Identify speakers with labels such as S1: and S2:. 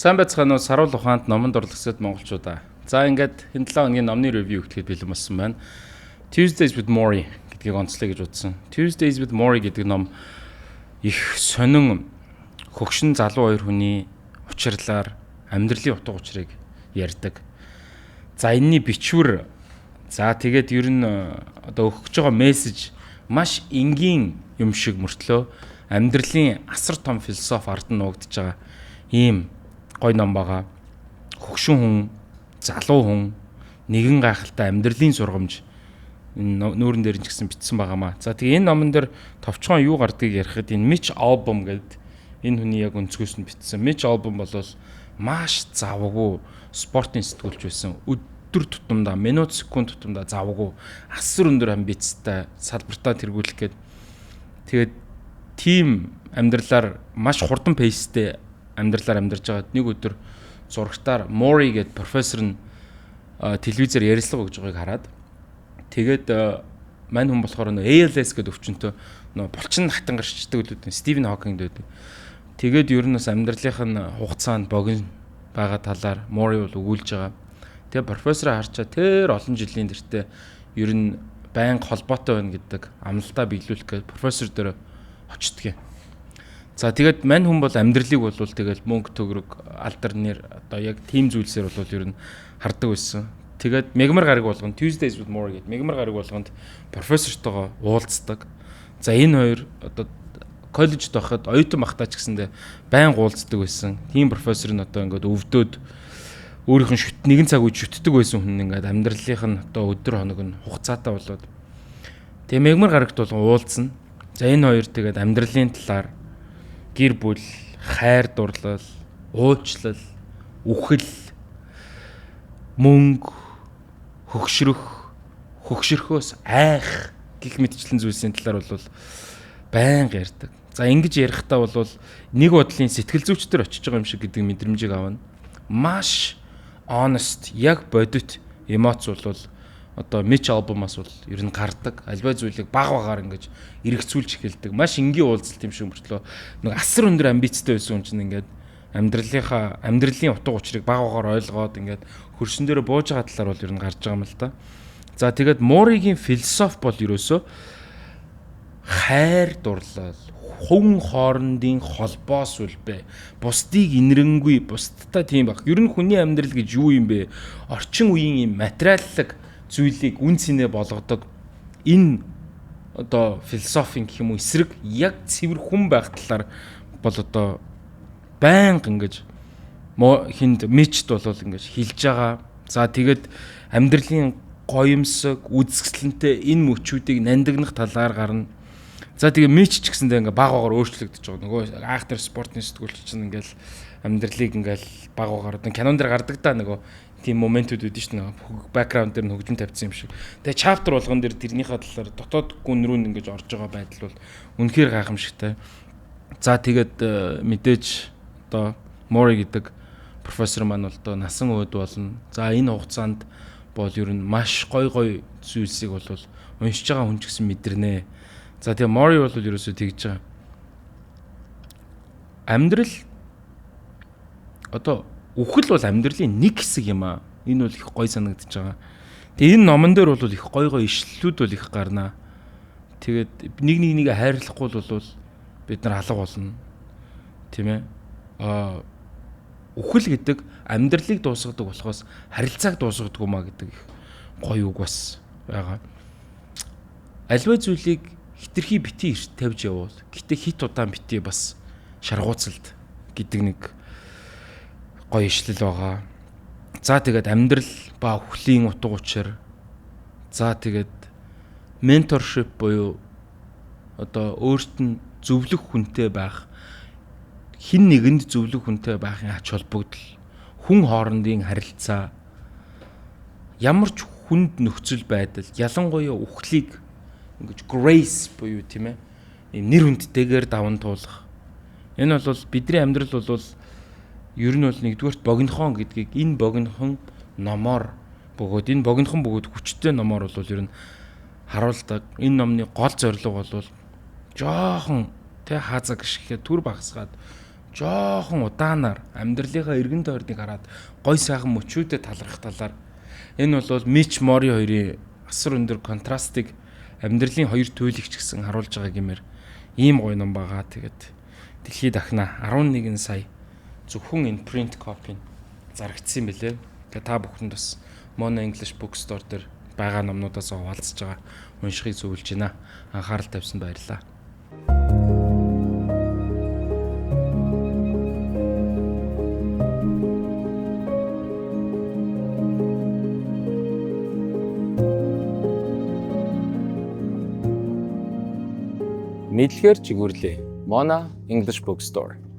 S1: Сайн байцгаана уу? Саруул ухаанд номонд урлагсад монголчуудаа. За ингээд энэ 7 хоногийн номны ревю өгөхөд бэлэн болсон байна. Tuesdays with Maury гэдгийг онцлоё гэж утсан. Tuesdays with Maury гэдэг ном их сонин хөгшин залуу хоёр хүний учирлаар амьдралын утга учирыг ярьдаг. За энэний бичвэр тэгээд ер нь одоо өгч байгаа мессеж маш энгийн юм шиг мөртлөө амьдралын асар том философи ард нь нуугдж байгаа ийм гой ном байгаа. Хөгшин хүн, залуу хүн, нэгэн гайхалтай амьдралын сургамж энэ нүүрэн дээр ч гэсэн бичсэн байгаамаа. За тэгээ энэ номон дээр товчхон юу гардгийг ярихад энэ Mitch Albom гэдэг энэ хүний яг өнцгөөс нь бичсэн. Mitch Albom бол маш завгүй спортын сэтгүүлч байсан. Өдөр тутамдаа, минут секунд тутамдаа завгүй асар өндөр амбицтай салбартаа тэргүүлэх гээд тэгээд тим амьдралаар маш хурдан пейстэй амьдралаар амьдарч байгаад нэг өдөр зурагтаар Maury гэдэг профессор нь телевизээр ярилцлага өгж байгааг хараад тэгээд мань хүн болохоор ALS гэдэг өвчнөд булчин хатан гарчдаг үлдэн Стивен Хокинг гэдэг. Тэгээд ер нь бас амьдралынх нь хугацаанд богино байгаа талаар Maury бол өгүүлж байгаа. Тэгээд профессороо харчаа тэр олон жилийн тэртээ ер нь байнга холбоотой байна гэдэг амлалтаа биелүүлэх гэж профессор дээр очтгий. За тэгээд мань хүн бол амьдралыг бол тэгэл мөнгө төгрөг алдарнэр одоо яг тийм зүйлсээр бол ер нь хардаг байсан. Тэгээд мегмар гараг болгонд Tuesdays with Maury гэдэг мегмар гараг болгонд профессортойгоо уулздаг. За энэ хоёр одоо коллежд байхад оюутан багтаа ч гэсэндээ байнга уулздаг байсан. Тийм профессор нь одоо ингээд өвдөөд өөрийнх нь нэгэн цаг үед шүтдэг байсан хүн ингээд амьдралынх нь одоо өдөр хоног нь хугацаатай болоод тэгээ мегмар гарагт болгон уулзна. За энэ хоёр тэгээд амьдралын талаар гэр бүл, хайр дурлал, уучлал, үхэл, мөнгө, хөгшрөхөөс айх гэх мэтчлэн зүйлсийн талаар бол байнга ярьдаг. За ингэж ярихдаа бол нэг бодлын сэтгэл зүйчдэр очиж байгаа юм шиг гэдэг мэдрэмжийг авна. Маш honest, яг бодит эмоц бол одоо Mitch Albom-аас бол ер нь гардаг. Альва зүйлийг баг багаар ингэж эргэцүүлж эхэлдэг. Маш энгийн уулзалт юм шиг мөртлөө нэг асар өндөр амбицтай байсан хүн чинь ингээд амьдралын утга учирыг баг багаар ойлгоод ингээд хөрсөн дээрээ бууж байгаа талаар бол ер нь гарч байгаа юм л да. За тэгээд Maury-гийн философи бол ерөөсөө хайр дурлал, хүн хоорондын холбоос үлбэ. Бусдыг инэрэнгүй, бусдтай тийм баг. Ер нь хүний амьдрал гэж юу юм бэ? Орчин үеийн юм материаллык зүйлийг үн цэнэ болгодог энэ одоо философийн гэх юм уу эсрэг яг цэвэр хүн байх талаар бол одоо байнга ингэж хинд Mitch-д бол ингэж хэлж байгаа. За тэгээд амьдралын гоёмсог үзэсгэлэнтэй энэ мөчүүдийг нандинах талаар гарна. За тэгээ Mitch ч гэсэндээ ингээ баг багаар өөрчлөгдөж байгаа. Нөгөө айхтар спортын сэтгүүлч чинь ингээл амьдралыг ингээл баг багаар одоо кинон дээр гардаг да нөгөө тийм моментууд үүдэн ш нь бэкграунд дээр нь хөгжим тавьсан юм шиг. Тэгээ чаптер болгон дээр тэрнийхээ талаар дотоод гүн рүү ингэж орж байгаа байдал бол үнэхээр гайхамшигтай. За тэгээд мэдээж одоо Maury гэдэг профессор маань бол одоо насан үед болно. За энэ хугацаанд бол ер нь маш гой зүйлсийг бол уншиж байгаа хүн ч гэсэн мэдэрнэ. За тэгээ Maury бол ерөөсөө тэгж байгаа. Амьдрал одоо үхэл бол амьдралын нэг хэсэг юм аа. Энэ бол их гой санагдаж байгаа. Тэгээ энэ номон дээр бол их гой ишлэлүүд бол их гарнаа. Тэгээд нэг хайрлахгүй бол бид нар алга болно. Тийм ээ. Үхэл гэдэг амьдралыг дуусгадаг болохоос харилцааг дуусгадаг юм аа гэдэг их гой үг бас байгаа. Альва зүйлийг хитрхи бити эрт тавьж явуул. Гэтэ хит удаан бити бас шаргууцалд гэдэг нэг гоё ишлэл байгаа. За тэгээд амьдрал ба үхлийн утга учир. За тэгээд менторшип буюу одоо өөрт нь зөвлөх хүнтэй байх, хин нэгэнд зөвлөх хүнтэй байхын ач холбогдол, хүн хоорондын харилцаа, ямар ч хүнд нөхцөл байдал, ялангуяа үхлийг ингэж grace буюу тийм ээ, ийм нэр хүндтэйгээр даван туулах. Энэ бол бидний амьдрал бол ер нь бол нэгдүгээрт богинохон гэдгийг энэ богинохон номоор бөгөөд энэ богинохон бөгөөд хүчтэй номоор бол ер нь харуулдаг. Энэ номны гол зорилго бол жоохон тэ хаазаг шигээ түр багсгаад жоохон удаанаар амьдралынхаа эргэн тойрныг хараад гой сайхан мөчүүдэд талархах талаар энэ бол Mitch Mori хоёрын асар өндөр контрастыг амьдралын хоёр туйлэгч гэсэн харуулж байгаа гэмээр ийм гоё ном байгаа. Тэгээд дэлхийд дахна 11 сая зөвхөн энэ print copy зарагдсан билээ. Тэгээд та бүхэнд бас Mono English Bookstore дээр байгаа номнуудаас хуваалцж байгаа уншихыг зөвлөж байна. Анхаарал тавьсанд баярлалаа. Мэдлэгээр жигүүрлээ. Mono English Bookstore.